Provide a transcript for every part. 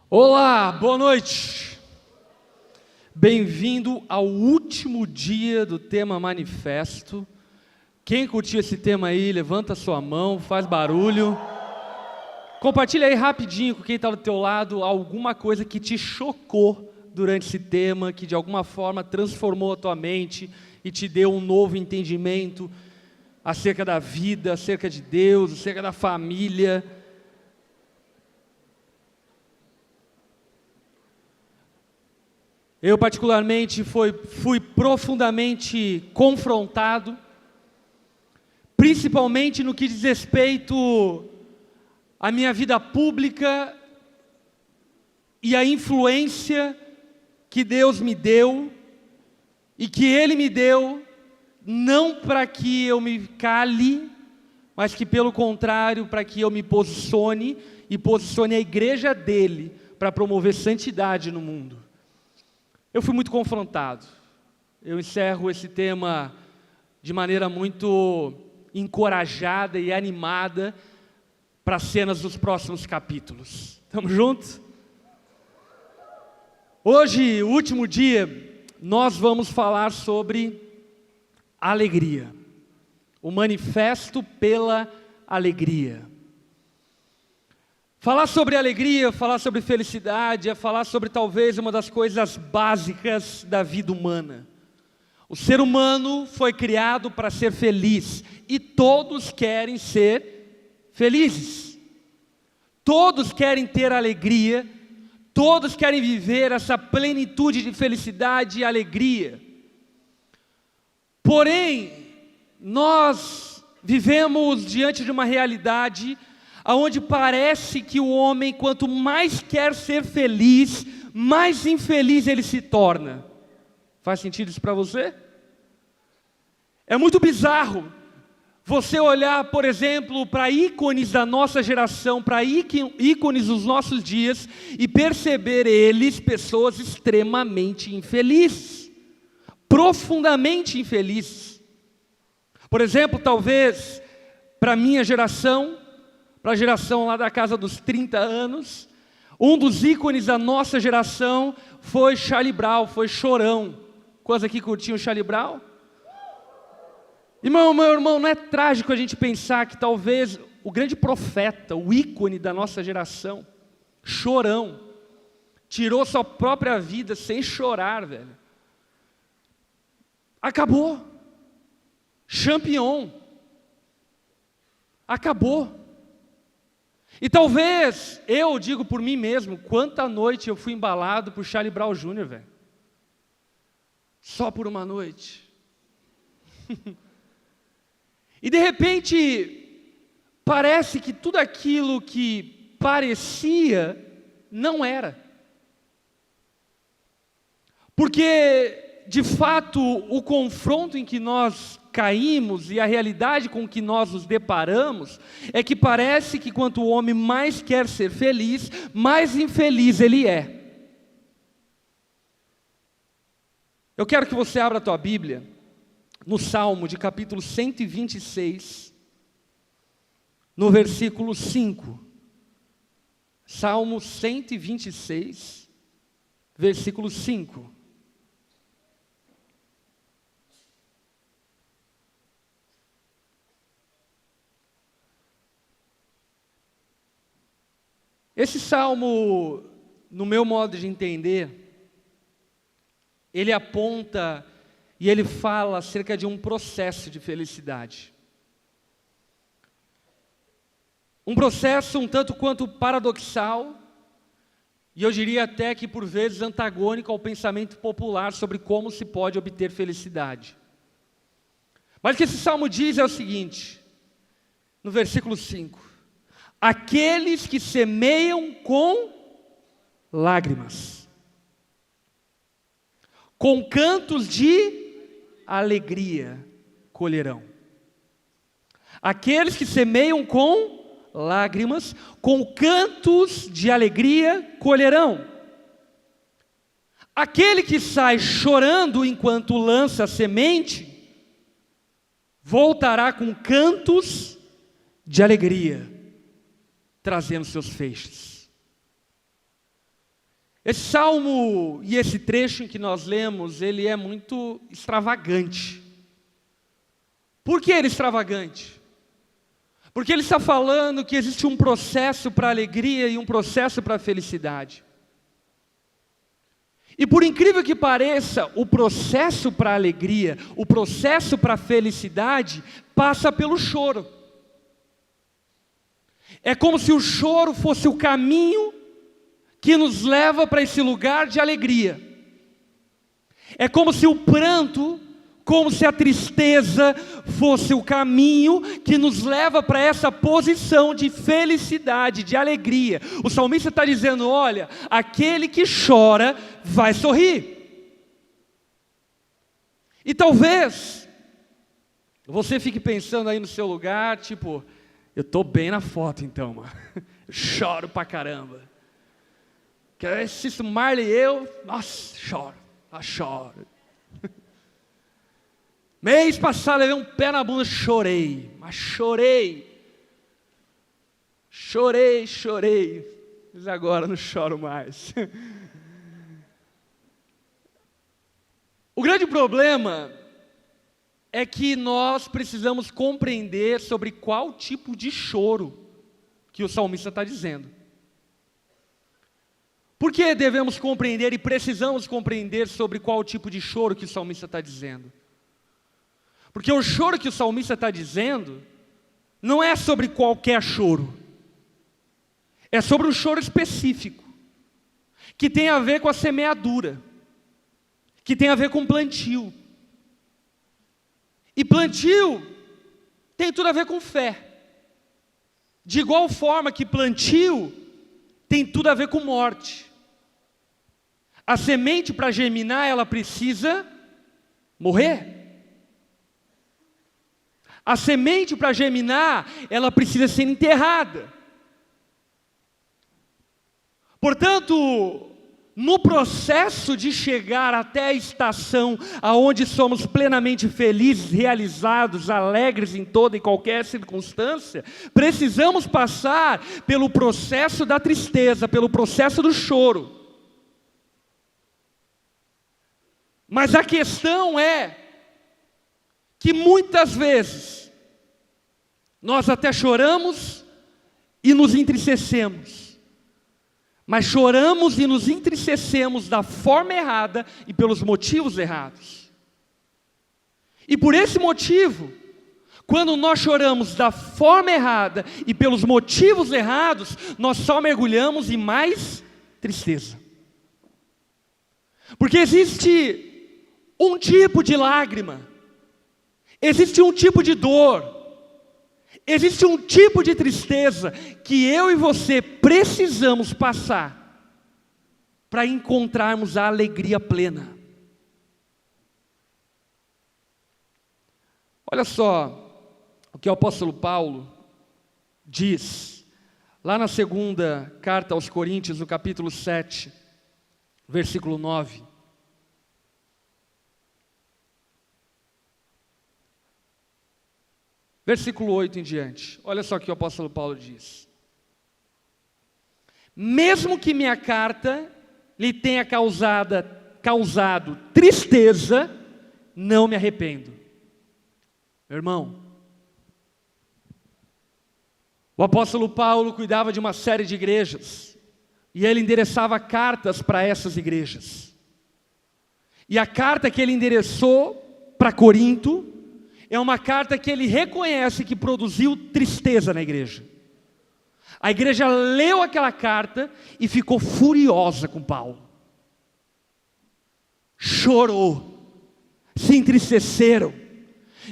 Olá, boa noite. Bem-vindo ao último dia do tema Manifesto. Quem curtiu esse tema aí, levanta a sua mão, faz barulho. Compartilha aí rapidinho com quem está do teu lado alguma coisa que te chocou durante esse tema, que de alguma forma transformou a tua mente e te deu um novo entendimento acerca da vida, acerca de Deus, acerca da família. Eu particularmente fui profundamente confrontado, principalmente no que diz respeito à minha vida pública e à influência que Deus me deu e que Ele me deu, não para que eu me cale, mas que pelo contrário, para que eu me posicione e posicione a igreja dele para promover santidade no mundo. Eu fui muito confrontado. Eu encerro esse tema de maneira muito encorajada e animada para as cenas dos próximos capítulos. Estamos juntos? Hoje, o último dia, nós vamos falar sobre alegria. O manifesto pela alegria. Falar sobre alegria, falar sobre felicidade, é falar sobre talvez uma das coisas básicas da vida humana. O ser humano foi criado para ser feliz e todos querem ser felizes. Todos querem ter alegria, todos querem viver essa plenitude de felicidade e alegria. Porém, nós vivemos diante de uma realidade onde parece que o homem, quanto mais quer ser feliz, mais infeliz ele se torna. Faz sentido isso para você? É muito bizarro você olhar, por exemplo, para ícones da nossa geração, para ícones dos nossos dias, e perceber eles pessoas extremamente infelizes, profundamente infelizes. Por exemplo, talvez, para a minha geração, para a geração lá da casa dos 30 anos, um dos ícones da nossa geração foi Charlie Brown, foi Chorão. Quantos aqui curtiam Charlie Brown? Meu irmão, não é trágico a gente pensar que talvez o grande profeta, o ícone da nossa geração, Chorão, tirou sua própria vida sem chorar, velho. Acabou. Champignon. Acabou. E talvez, eu digo por mim mesmo, quanta noite eu fui embalado por Charlie Brown Jr., velho. Só por uma noite. E de repente, parece que tudo aquilo que parecia, não era. Porque, de fato, o confronto em que nós caímos e a realidade com que nós nos deparamos é que parece que quanto o homem mais quer ser feliz, mais infeliz ele é. Eu quero que você abra a tua Bíblia no Salmo de capítulo 126, no versículo 5. Salmo 126, versículo 5. Esse salmo, no meu modo de entender, ele aponta e ele fala acerca de um processo de felicidade. Um processo um tanto quanto paradoxal, e eu diria até que por vezes antagônico ao pensamento popular sobre como se pode obter felicidade. Mas o que esse salmo diz é o seguinte, no versículo 5. Aqueles que semeiam com lágrimas, com cantos de alegria colherão. Aqueles que semeiam com lágrimas, com cantos de alegria colherão. Aquele que sai chorando enquanto lança a semente, voltará com cantos de alegria, trazendo seus feixes. Esse salmo e esse trecho em que nós lemos, ele é muito extravagante. Por que ele é extravagante? Porque ele está falando que existe um processo para a alegria e um processo para a felicidade. E por incrível que pareça, o processo para a alegria, o processo para a felicidade, passa pelo choro. É como se o choro fosse o caminho que nos leva para esse lugar de alegria. É como se o pranto, como se a tristeza fosse o caminho que nos leva para essa posição de felicidade, de alegria. O salmista está dizendo, olha, aquele que chora vai sorrir. E talvez você fique pensando aí no seu lugar, tipo, eu estou bem na foto então, mano. Eu choro pra caramba. Que eu assisto Marley e eu, nossa, choro. Mês passado levei um pé na bunda, chorei. Mas agora não choro mais. O grande problema é que nós precisamos compreender sobre qual tipo de choro que o salmista está dizendo. Por que devemos compreender e precisamos compreender sobre qual tipo de choro que o salmista está dizendo? Porque o choro que o salmista está dizendo não é sobre qualquer choro. É sobre um choro específico, que tem a ver com a semeadura, que tem a ver com plantio. E plantio tem tudo a ver com fé. De igual forma que plantio tem tudo a ver com morte. A semente, para germinar, ela precisa morrer. A semente, para germinar, ela precisa ser enterrada. Portanto, no processo de chegar até a estação aonde somos plenamente felizes, realizados, alegres em toda e qualquer circunstância, precisamos passar pelo processo da tristeza, pelo processo do choro. Mas a questão é que muitas vezes nós até choramos e nos entristecemos, mas choramos e nos entristecemos da forma errada e pelos motivos errados. E por esse motivo, quando nós choramos da forma errada e pelos motivos errados, nós só mergulhamos em mais tristeza. Porque existe um tipo de lágrima, existe um tipo de dor, existe um tipo de tristeza que eu e você precisamos passar para encontrarmos a alegria plena. Olha só o que o apóstolo Paulo diz, lá na segunda carta aos Coríntios, no capítulo 7, versículo 9. Versículo 8 em diante, olha só o que o apóstolo Paulo diz. Mesmo que minha carta lhe tenha causado tristeza, não me arrependo. Meu irmão, o apóstolo Paulo cuidava de uma série de igrejas, e ele endereçava cartas para essas igrejas. E a carta que ele endereçou para Corinto, é uma carta que ele reconhece que produziu tristeza na igreja. A igreja leu aquela carta e ficou furiosa com Paulo. Chorou, se entristeceram,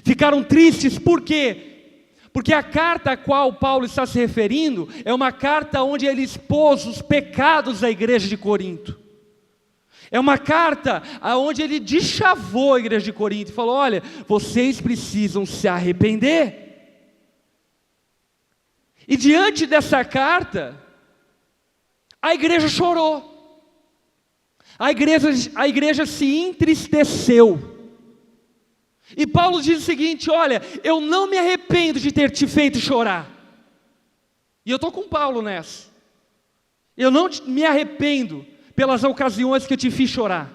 ficaram tristes. Por quê? Porque a carta a qual Paulo está se referindo é uma carta onde ele expôs os pecados da igreja de Corinto. É uma carta onde ele deschavou a igreja de Corinto e falou: olha, vocês precisam se arrepender. E diante dessa carta, a igreja chorou. A igreja se entristeceu. E Paulo diz o seguinte: olha, eu não me arrependo de ter te feito chorar. E eu estou com Paulo nessa. Eu não me arrependo pelas ocasiões que eu te fiz chorar.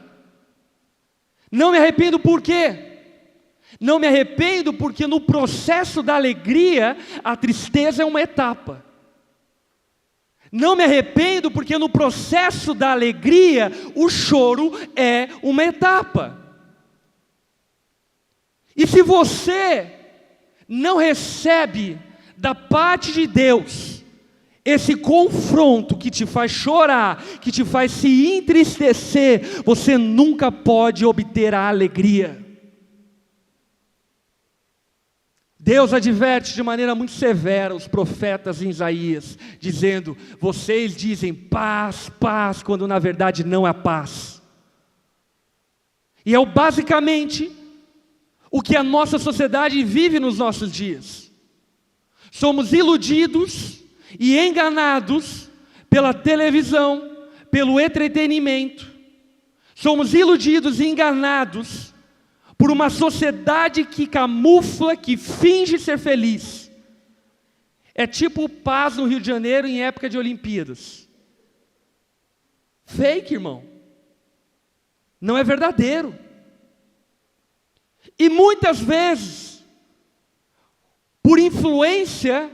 Não me arrependo por quê? Não me arrependo porque no processo da alegria, a tristeza é uma etapa. Não me arrependo porque no processo da alegria, o choro é uma etapa. E se você não recebe da parte de Deus esse confronto que te faz chorar, que te faz se entristecer, você nunca pode obter a alegria. Deus adverte de maneira muito severa os profetas em Isaías, dizendo: vocês dizem paz, paz, quando na verdade não há paz. E é basicamente o que a nossa sociedade vive nos nossos dias. Somos iludidos e enganados pela televisão, pelo entretenimento. Somos iludidos e enganados por uma sociedade que camufla, que finge ser feliz. É tipo paz no Rio de Janeiro em época de Olimpíadas. Fake, irmão. Não é verdadeiro. E muitas vezes, por influência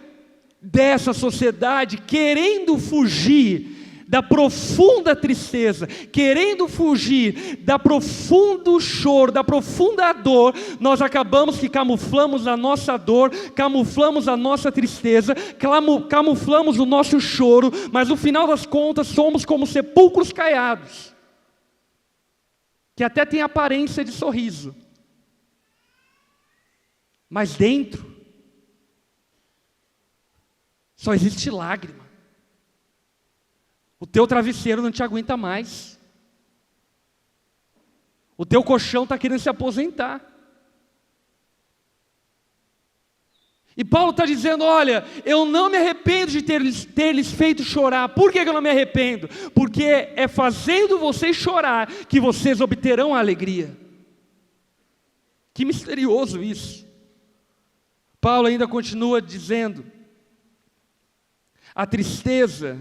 dessa sociedade, querendo fugir da profunda tristeza, querendo fugir da profundo choro, da profunda dor, nós acabamos que camuflamos a nossa dor, camuflamos a nossa tristeza, camuflamos o nosso choro, mas no final das contas somos como sepulcros caiados, que até tem aparência de sorriso, mas dentro só existe lágrima. O teu travesseiro não te aguenta mais. O teu colchão está querendo se aposentar. E Paulo está dizendo: olha, eu não me arrependo de ter lhes feito chorar. Por que eu não me arrependo? Porque é fazendo vocês chorar que vocês obterão a alegria. Que misterioso isso. Paulo ainda continua dizendo: a tristeza,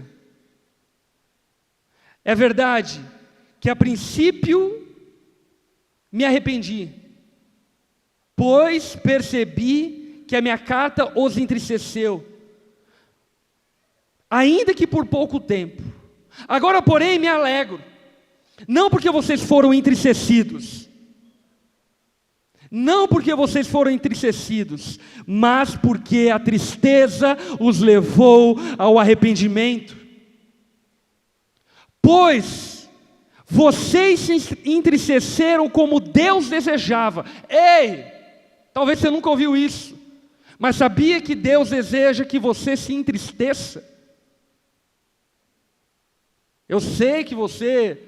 é verdade que a princípio me arrependi, pois percebi que a minha carta os entristeceu, ainda que por pouco tempo. Agora, porém, me alegro, não porque vocês foram entristecidos, mas porque a tristeza os levou ao arrependimento. Pois vocês se entristeceram como Deus desejava. Ei, talvez você nunca ouviu isso, mas sabia que Deus deseja que você se entristeça? Eu sei que você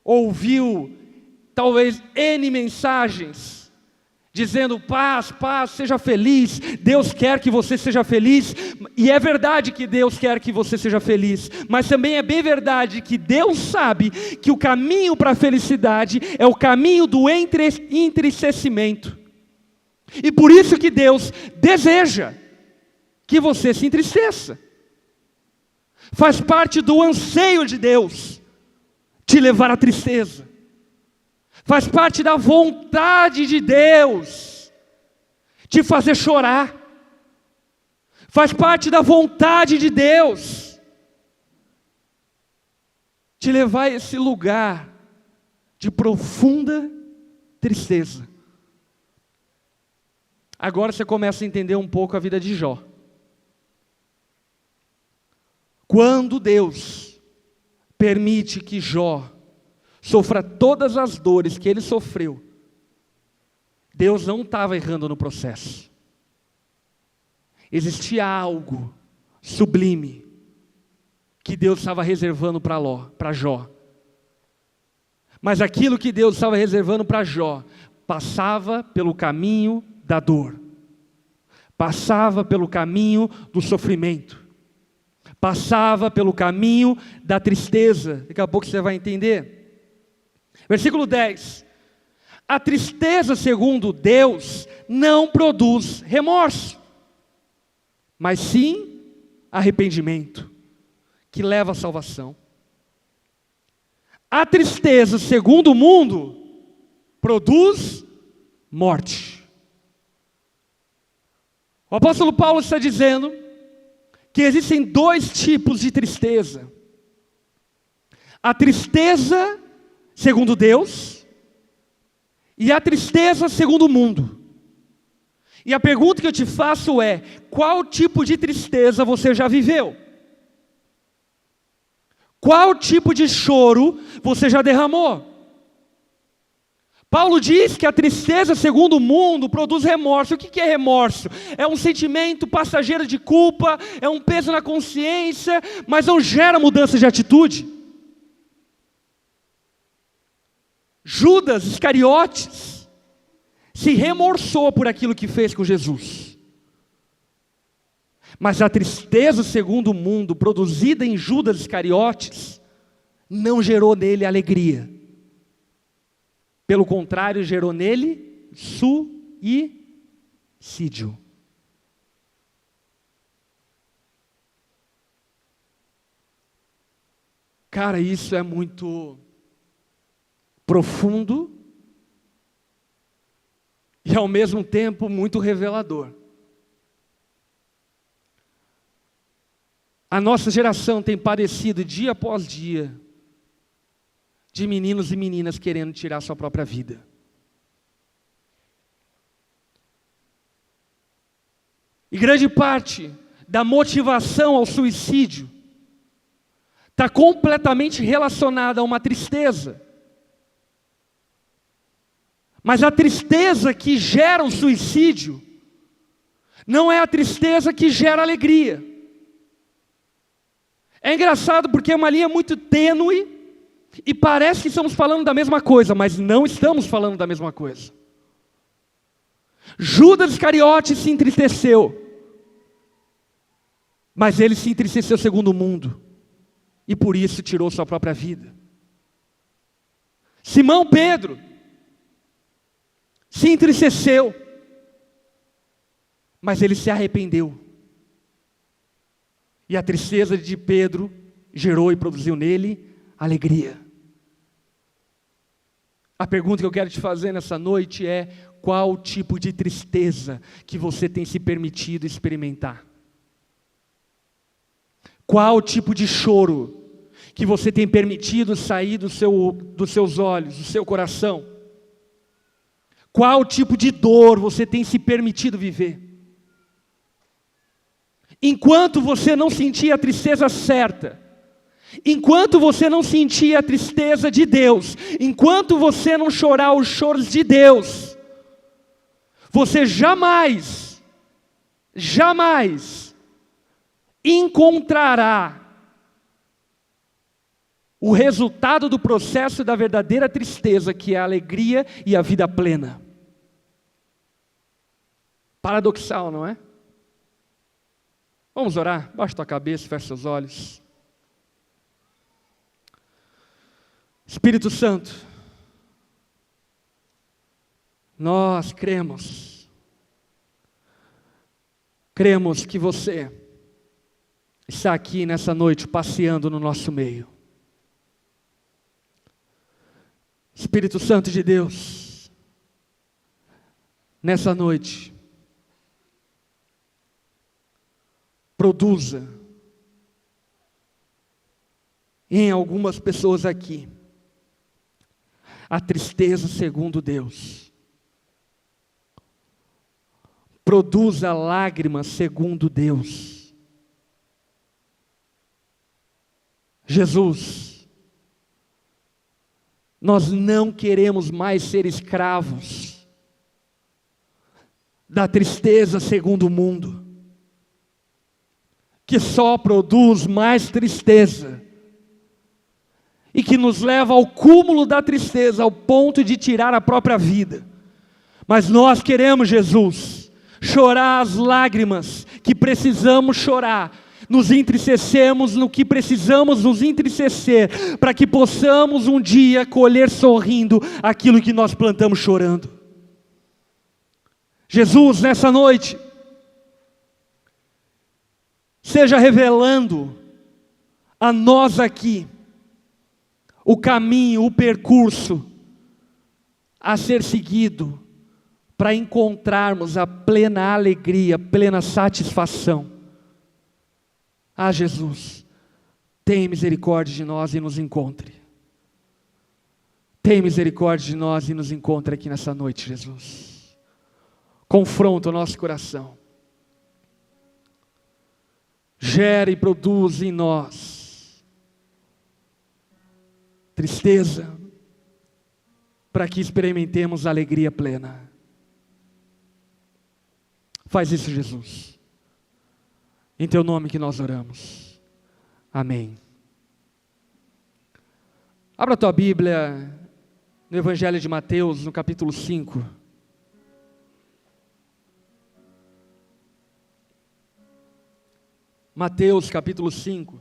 ouviu talvez N mensagens dizendo paz, paz, seja feliz. Deus quer que você seja feliz, e é verdade que Deus quer que você seja feliz, mas também é bem verdade que Deus sabe que o caminho para a felicidade é o caminho do entristecimento, e por isso que Deus deseja que você se entristeça. Faz parte do anseio de Deus te levar à tristeza. Faz parte da vontade de Deus te fazer chorar. Faz parte da vontade de Deus te levar a esse lugar de profunda tristeza. Agora você começa a entender um pouco a vida de Jó. Quando Deus permite que Jó sofra todas as dores que ele sofreu, Deus não estava errando no processo. Existia algo sublime que Deus estava reservando para Jó. Mas aquilo que Deus estava reservando para Jó passava pelo caminho da dor, passava pelo caminho do sofrimento, passava pelo caminho da tristeza. Daqui a pouco você vai entender. Versículo 10. A tristeza, segundo Deus, não produz remorso, mas sim arrependimento, que leva à salvação. A tristeza, segundo o mundo, produz morte. O apóstolo Paulo está dizendo que existem dois tipos de tristeza. A tristeza segundo Deus e a tristeza segundo o mundo. E a pergunta que eu te faço é: qual tipo de tristeza você já viveu? Qual tipo de choro você já derramou? Paulo diz que a tristeza segundo o mundo produz remorso. O que é remorso? É um sentimento passageiro de culpa, é um peso na consciência, mas não gera mudança de atitude. Judas Iscariotes se remorçou por aquilo que fez com Jesus. Mas a tristeza segundo o mundo, produzida em Judas Iscariotes, não gerou nele alegria. Pelo contrário, gerou nele suicídio. Cara, isso é muito profundo e ao mesmo tempo muito revelador. A nossa geração tem padecido dia após dia de meninos e meninas querendo tirar sua própria vida. E grande parte da motivação ao suicídio está completamente relacionada a uma tristeza. Mas a tristeza que gera o suicídio não é a tristeza que gera alegria. É engraçado porque é uma linha muito tênue e parece que estamos falando da mesma coisa, mas não estamos falando da mesma coisa. Judas Iscariotes se entristeceu, mas ele se entristeceu segundo o mundo, e por isso tirou sua própria vida. Simão Pedro se entristeceu, mas ele se arrependeu. E a tristeza de Pedro gerou e produziu nele alegria. A pergunta que eu quero te fazer nessa noite é: qual tipo de tristeza que você tem se permitido experimentar? Qual tipo de choro que você tem permitido sair dos seus olhos, do seu coração? Qual tipo de dor você tem se permitido viver? Enquanto você não sentir a tristeza certa, enquanto você não sentir a tristeza de Deus, enquanto você não chorar os choros de Deus, você jamais encontrará o resultado do processo da verdadeira tristeza, que é a alegria e a vida plena. Paradoxal, não é? Vamos orar? Baixa tua cabeça, fecha seus olhos. Espírito Santo, nós cremos que você está aqui nessa noite passeando no nosso meio. Espírito Santo de Deus, nessa noite, produza em algumas pessoas aqui a tristeza segundo Deus. Produza lágrimas segundo Deus. Jesus, nós não queremos mais ser escravos da tristeza segundo o mundo, que só produz mais tristeza e que nos leva ao cúmulo da tristeza, ao ponto de tirar a própria vida. Mas nós queremos, Jesus, chorar as lágrimas que precisamos chorar, nos entristecemos no que precisamos nos entristecer, para que possamos um dia colher sorrindo aquilo que nós plantamos chorando. Jesus, nessa noite, seja revelando a nós aqui o caminho, o percurso a ser seguido para encontrarmos a plena alegria, a plena satisfação. Ah, Jesus, tem misericórdia de nós e nos encontre. Tem misericórdia de nós e nos encontre aqui nessa noite, Jesus. Confronta o nosso coração. Gera e produz em nós tristeza, para que experimentemos a alegria plena. Faz isso, Jesus. Em teu nome que nós oramos. Amém. Abra a tua Bíblia no Evangelho de Mateus, no capítulo 5. Mateus, capítulo 5.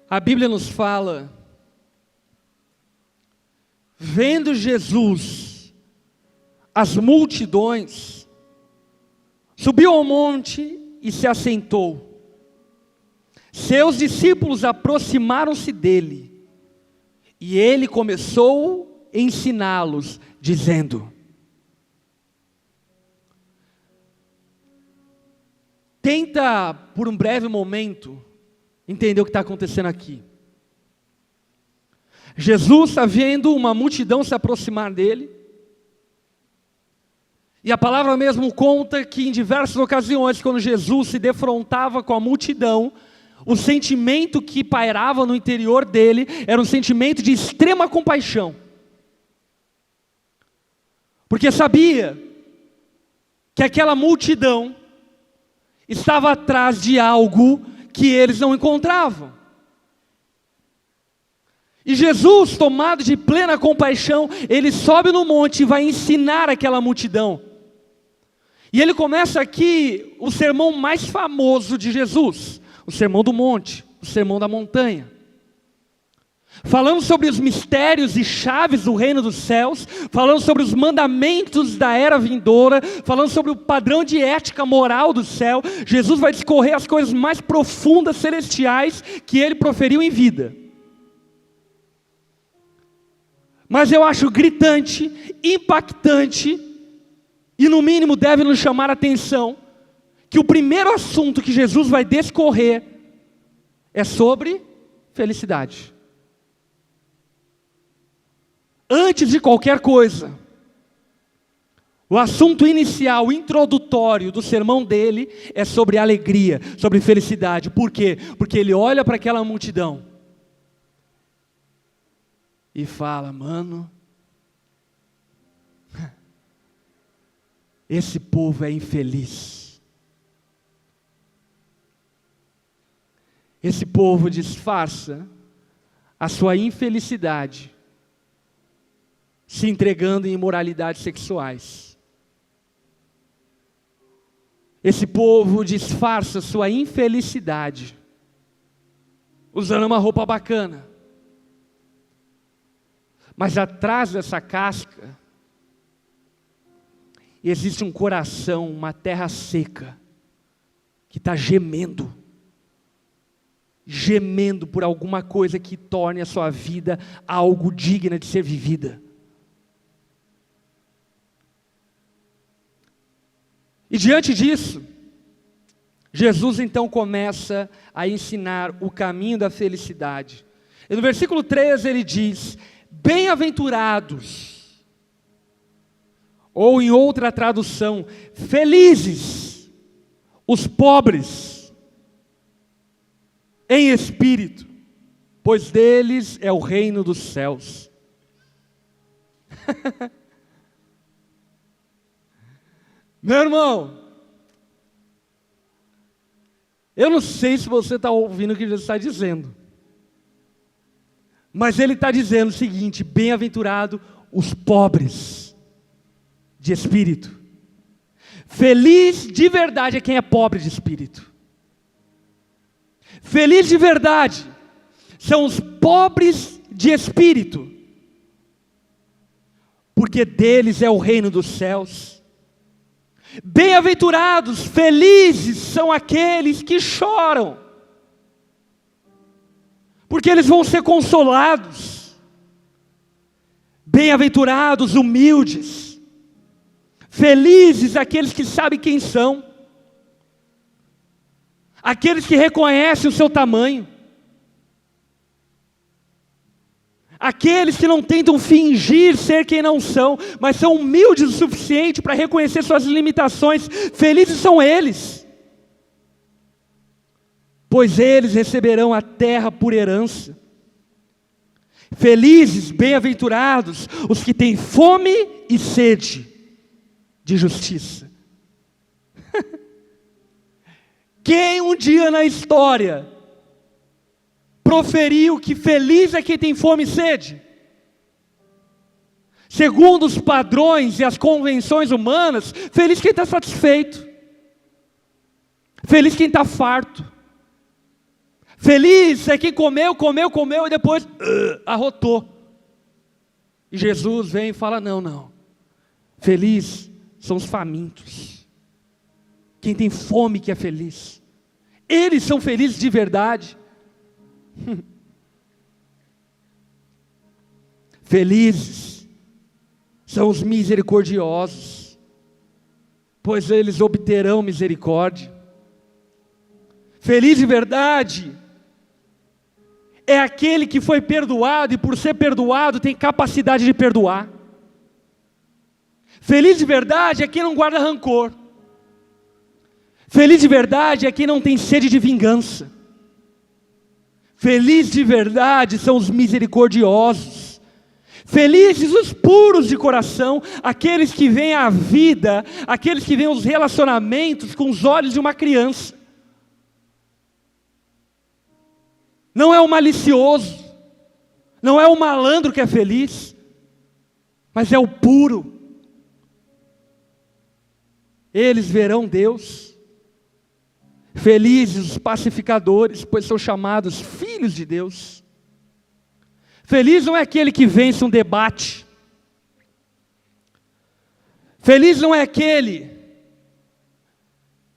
A Bíblia nos fala: vendo Jesus as multidões, subiu ao monte e se assentou. Seus discípulos aproximaram-se dele, e ele começou a ensiná-los, dizendo: tenta por um breve momento entender o que está acontecendo aqui. Jesus está vendo uma multidão se aproximar dele, e a palavra mesmo conta que em diversas ocasiões, quando Jesus se defrontava com a multidão, o sentimento que pairava no interior dele era um sentimento de extrema compaixão, porque sabia que aquela multidão estava atrás de algo que eles não encontravam. E Jesus, tomado de plena compaixão, ele sobe no monte e vai ensinar aquela multidão. E ele começa aqui o sermão mais famoso de Jesus, o sermão do monte, o sermão da montanha. Falando sobre os mistérios e chaves do reino dos céus, falando sobre os mandamentos da era vindoura, falando sobre o padrão de ética moral do céu. Jesus vai discorrer as coisas mais profundas celestiais que ele proferiu em vida. Mas eu acho gritante, impactante, e no mínimo deve nos chamar a atenção, que o primeiro assunto que Jesus vai discorrer é sobre felicidade. Antes de qualquer coisa, o assunto inicial, introdutório do sermão dele é sobre alegria, sobre felicidade. Por quê? Porque ele olha para aquela multidão e fala: mano, esse povo é infeliz. Esse povo disfarça a sua infelicidade se entregando em imoralidades sexuais. Esse povo disfarça sua infelicidade usando uma roupa bacana. Mas atrás dessa casca existe um coração, uma terra seca, que está gemendo por alguma coisa que torne a sua vida algo digna de ser vivida. E diante disso, Jesus então começa a ensinar o caminho da felicidade. E no versículo 13 ele diz: bem-aventurados, ou em outra tradução, felizes os pobres em espírito, pois deles é o reino dos céus. Meu irmão, eu não sei se você está ouvindo o que Jesus está dizendo, mas ele está dizendo o seguinte: bem-aventurado os pobres de espírito. Feliz de verdade é quem é pobre de espírito. Feliz de verdade são os pobres de espírito, porque deles é o reino dos céus. Bem-aventurados, felizes são aqueles que choram, porque eles vão ser consolados. Bem-aventurados, humildes, felizes aqueles que sabem quem são, aqueles que reconhecem o seu tamanho, aqueles que não tentam fingir ser quem não são, mas são humildes o suficiente para reconhecer suas limitações. Felizes são eles, pois eles receberão a terra por herança. Felizes, bem-aventurados, os que têm fome e sede de justiça. Quem um dia na história proferiu que feliz é quem tem fome e sede? Segundo os padrões e as convenções humanas, feliz quem está satisfeito, feliz quem está farto, feliz é quem comeu e depois arrotou. E Jesus vem e fala: não, feliz são os famintos, quem tem fome que é feliz, eles são felizes de verdade. Felizes são os misericordiosos, pois eles obterão misericórdia. Feliz de verdade é aquele que foi perdoado e por ser perdoado tem capacidade de perdoar. Feliz de verdade é quem não guarda rancor. Feliz de verdade é quem não tem sede de vingança. Feliz de verdade são os misericordiosos. Felizes os puros de coração, aqueles que veem a vida, aqueles que veem os relacionamentos com os olhos de uma criança. Não é o malicioso, não é o malandro que é feliz, mas é o puro. Eles verão Deus. Felizes os pacificadores, pois são chamados filhos de Deus. Feliz não é aquele que vence um debate. Feliz não é aquele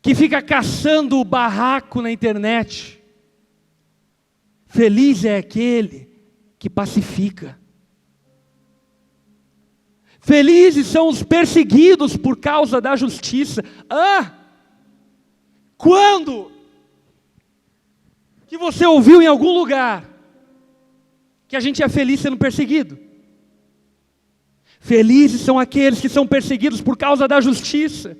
que fica caçando o barraco na internet. Feliz é aquele que pacifica. Felizes são os perseguidos por causa da justiça. Quando que você ouviu em algum lugar que a gente é feliz sendo perseguido? Felizes são aqueles que são perseguidos por causa da justiça,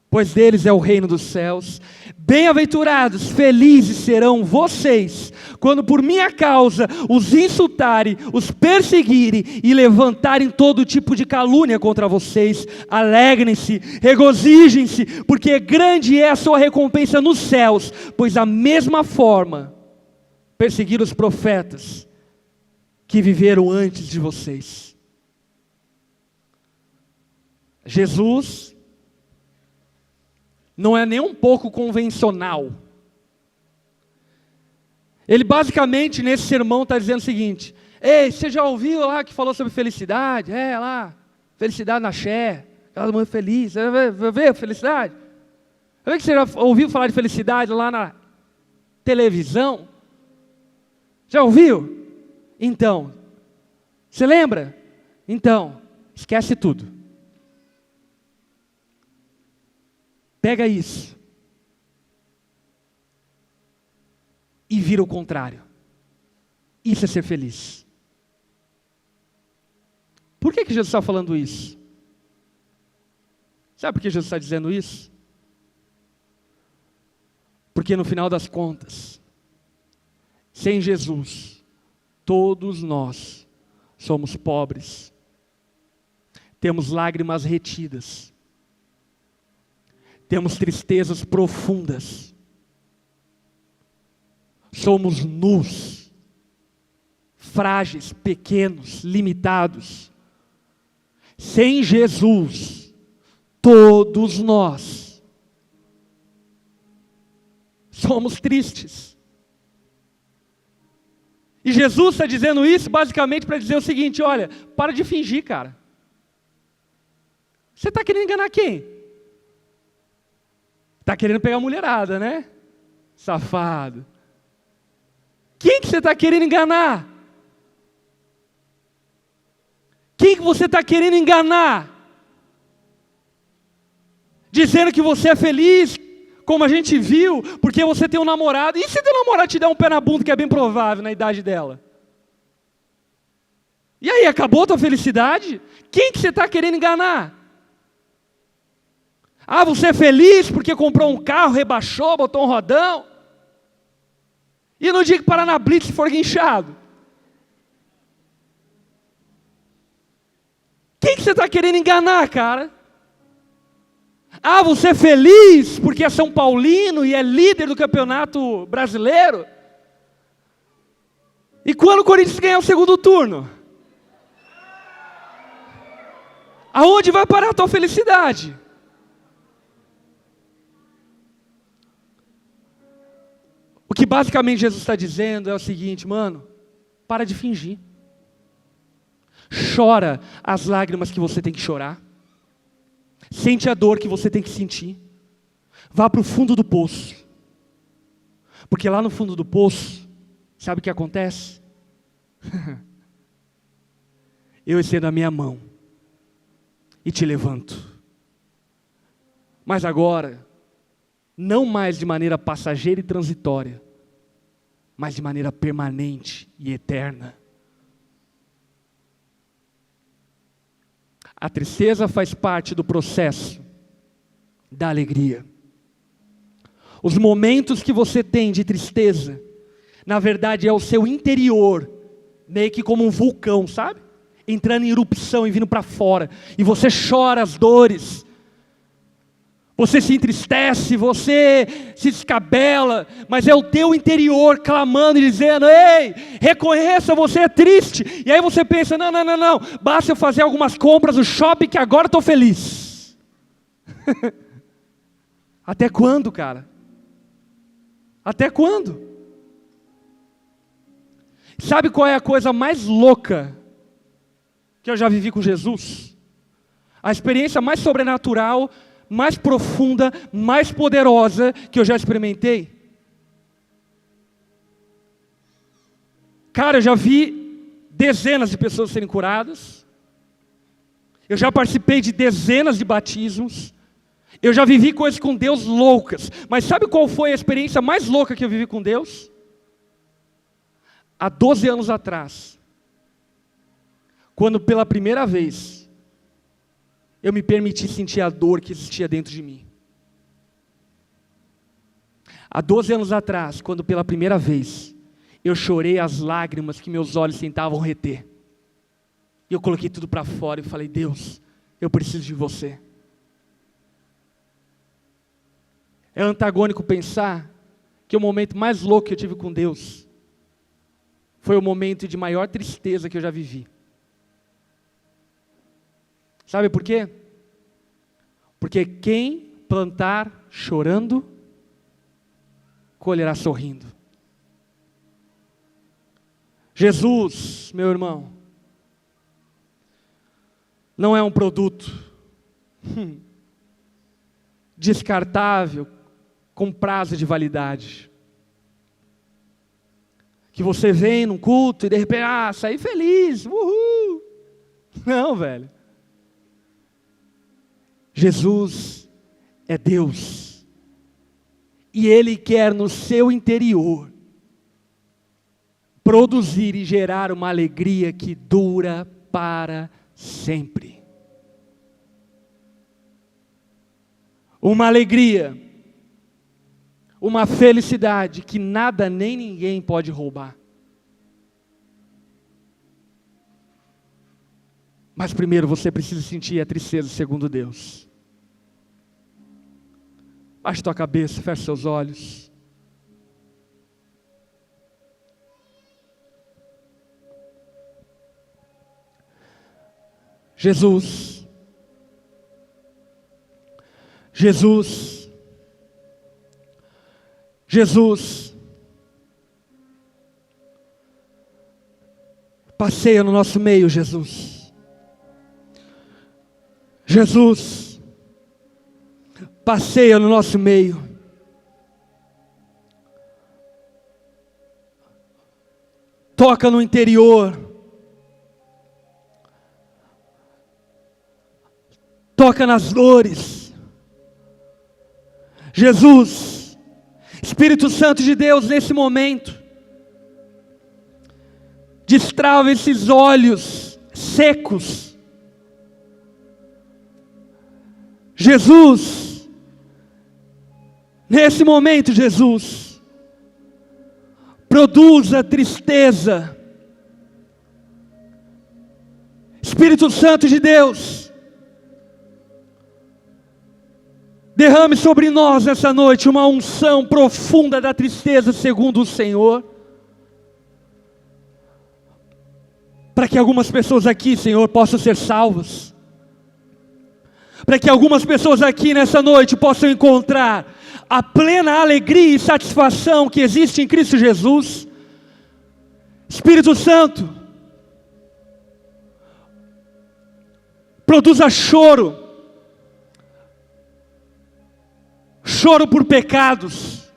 pois deles é o reino dos céus. Bem-aventurados, felizes serão vocês, quando por minha causa os insultarem, os perseguirem e levantarem todo tipo de calúnia contra vocês. Alegrem-se, regozijem-se, porque grande é a sua recompensa nos céus, pois da mesma forma perseguiram os profetas que viveram antes de vocês. Jesus não é nem um pouco convencional. Ele basicamente nesse sermão está dizendo o seguinte: ei, você já ouviu lá que falou sobre felicidade? Felicidade na Xé, aquela mulher feliz, vai ver felicidade? Vai ver que você já ouviu falar de felicidade lá na televisão? Já ouviu? Então, você lembra? Então, esquece tudo. Pega isso e vira o contrário. Isso é ser feliz. Por que Jesus está falando isso? Sabe por que Jesus está dizendo isso? Porque no final das contas, sem Jesus, todos nós somos pobres, temos lágrimas retidas, temos tristezas profundas, somos nus, frágeis, pequenos, limitados. Sem Jesus, todos nós somos tristes. E Jesus está dizendo isso basicamente para dizer o seguinte: olha, para de fingir, cara. Você está querendo enganar quem? Está querendo pegar a mulherada, né? Safado. Quem que você está querendo enganar? Quem que você está querendo enganar? Dizendo que você é feliz, como a gente viu, porque você tem um namorado. E se teu namorado te der um pé na bunda, que é bem provável na idade dela? E aí, acabou a tua felicidade? Quem que você está querendo enganar? Ah, você é feliz porque comprou um carro, rebaixou, botou um rodão. E no dia que parar na blitz for guinchado? Quem que você está querendo enganar, cara? Ah, você é feliz porque é São Paulino e é líder do campeonato brasileiro? E quando o Corinthians ganhar o segundo turno? Aonde vai parar a tua felicidade? O que basicamente Jesus está dizendo é o seguinte, mano, para de fingir. Chora as lágrimas que você tem que chorar. Sente a dor que você tem que sentir. Vá para o fundo do poço. Porque lá no fundo do poço, sabe o que acontece? Eu estendo a minha mão e te levanto. Mas agora, não mais de maneira passageira e transitória, mas de maneira permanente e eterna. A tristeza faz parte do processo da alegria. Os momentos que você tem de tristeza, na verdade é o seu interior, meio que como um vulcão, sabe? Entrando em erupção e vindo para fora. E você chora as dores. Você se entristece, você se descabela, mas é o teu interior clamando e dizendo, ei, reconheça, você é triste. E aí você pensa, não, basta eu fazer algumas compras no shopping que agora estou feliz. Até quando, cara? Até quando? Sabe qual é a coisa mais louca que eu já vivi com Jesus? A experiência mais sobrenatural, mais profunda, mais poderosa que eu já experimentei. Cara, eu já vi dezenas de pessoas serem curadas. Eu já participei de dezenas de batismos. Eu já vivi coisas com Deus loucas. Mas sabe qual foi a experiência mais louca que eu vivi com Deus? Há 12 anos atrás, quando pela primeira vez eu me permiti sentir a dor que existia dentro de mim. Há 12 anos atrás, quando pela primeira vez eu chorei as lágrimas que meus olhos tentavam reter. E eu coloquei tudo para fora e falei, Deus, eu preciso de você. É antagônico pensar que o momento mais louco que eu tive com Deus foi o momento de maior tristeza que eu já vivi. Sabe por quê? Porque quem plantar chorando, colherá sorrindo. Jesus, meu irmão, não é um produto descartável, com prazo de validade. Que você vem num culto e de repente, saí feliz, uhul. Não, velho. Jesus é Deus. E Ele quer no seu interior produzir e gerar uma alegria que dura para sempre. Uma alegria, uma felicidade que nada nem ninguém pode roubar. Mas primeiro você precisa sentir a tristeza segundo Deus. Baixe tua cabeça, feche seus olhos. Jesus, Jesus, Jesus, passeia no nosso meio, Jesus. Jesus, passeia no nosso meio. Toca no interior. Toca nas dores. Jesus, Espírito Santo de Deus, nesse momento, destrava esses olhos secos. Jesus, nesse momento, Jesus, produza tristeza. Espírito Santo de Deus, derrame sobre nós essa noite uma unção profunda da tristeza segundo o Senhor. Para que algumas pessoas aqui, Senhor, possam ser salvas. Para que algumas pessoas aqui nessa noite possam encontrar a plena alegria e satisfação que existe em Cristo Jesus. Espírito Santo, produza choro. Choro por pecados.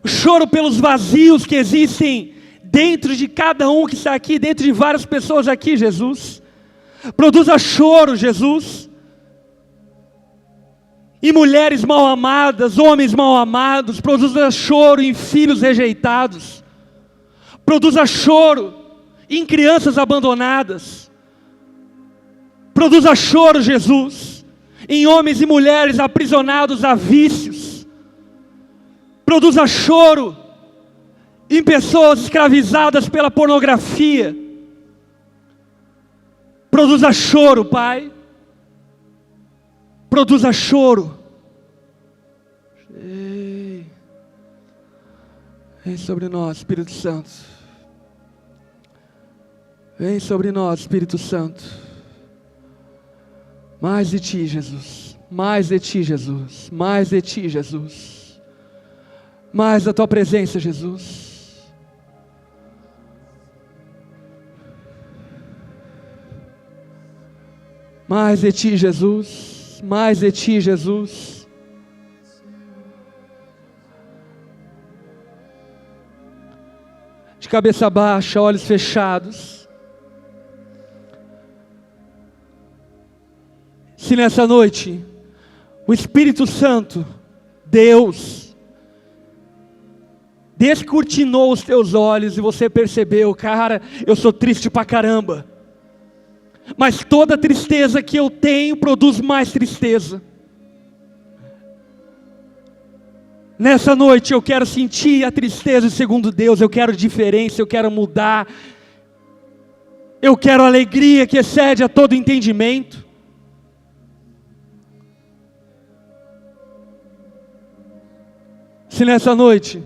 Choro pelos vazios que existem dentro de cada um que está aqui, dentro de várias pessoas aqui, Jesus. Produza choro, Jesus. Em mulheres mal amadas, homens mal amados. Produza choro em filhos rejeitados. Produza choro em crianças abandonadas. Produza choro, Jesus, em homens e mulheres aprisionados a vícios. Produza choro em pessoas escravizadas pela pornografia. Produza choro, Pai. Produza choro. Vem sobre nós, Espírito Santo. Vem sobre nós, Espírito Santo. Mais de Ti, Jesus. Mais de Ti, Jesus. Mais de Ti, Jesus. Mais da Tua presença, Jesus. Mais de Ti, Jesus. Mais de Ti, Jesus. De cabeça baixa, olhos fechados. Se nessa noite o Espírito Santo, Deus, descortinou os teus olhos e você percebeu, cara, eu sou triste pra caramba, mas toda tristeza que eu tenho produz mais tristeza. Nessa noite eu quero sentir a tristeza segundo Deus, eu quero diferença, eu quero mudar, eu quero alegria que excede a todo entendimento. Se nessa noite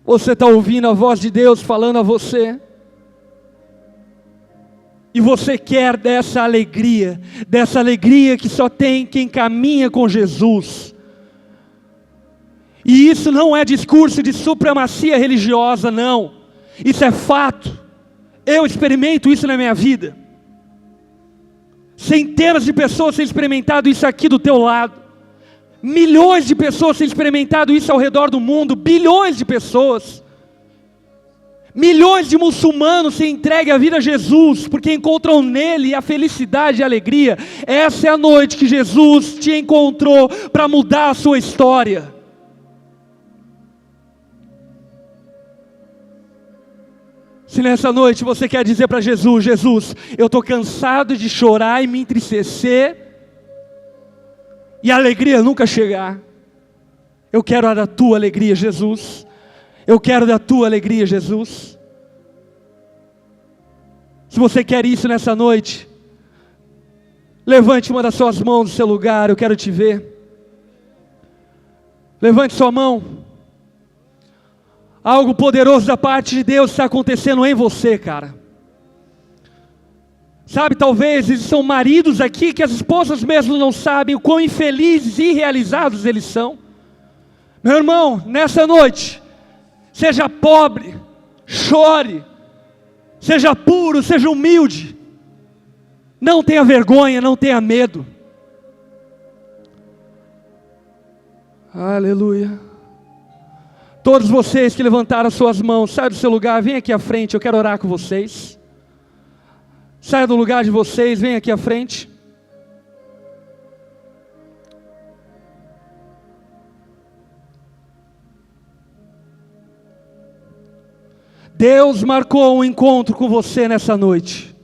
você está ouvindo a voz de Deus falando a você, e você quer dessa alegria que só tem quem caminha com Jesus, e isso não é discurso de supremacia religiosa, não, isso é fato, eu experimento isso na minha vida, centenas de pessoas têm experimentado isso aqui do teu lado, milhões de pessoas têm experimentado isso ao redor do mundo, bilhões de pessoas, milhões de muçulmanos se entregam a vida a Jesus, porque encontram nele a felicidade e a alegria. Essa é a noite que Jesus te encontrou para mudar a sua história. Se nessa noite você quer dizer para Jesus, Jesus, eu estou cansado de chorar e me entristecer, e a alegria nunca chegar. Eu quero a da Tua alegria, Jesus. Eu quero da Tua alegria, Jesus. Se você quer isso nessa noite, levante uma das suas mãos do seu lugar, eu quero te ver. Levante sua mão. Algo poderoso da parte de Deus está acontecendo em você, cara. Sabe, talvez existam maridos aqui que as esposas mesmo não sabem o quão infelizes e irrealizados eles são. Meu irmão, nessa noite, seja pobre, chore, seja puro, seja humilde. Não tenha vergonha, não tenha medo. Aleluia. Todos vocês que levantaram suas mãos, saia do seu lugar, vem aqui à frente, eu quero orar com vocês. Saia do lugar de vocês, vem aqui à frente. Deus marcou um encontro com você nessa noite.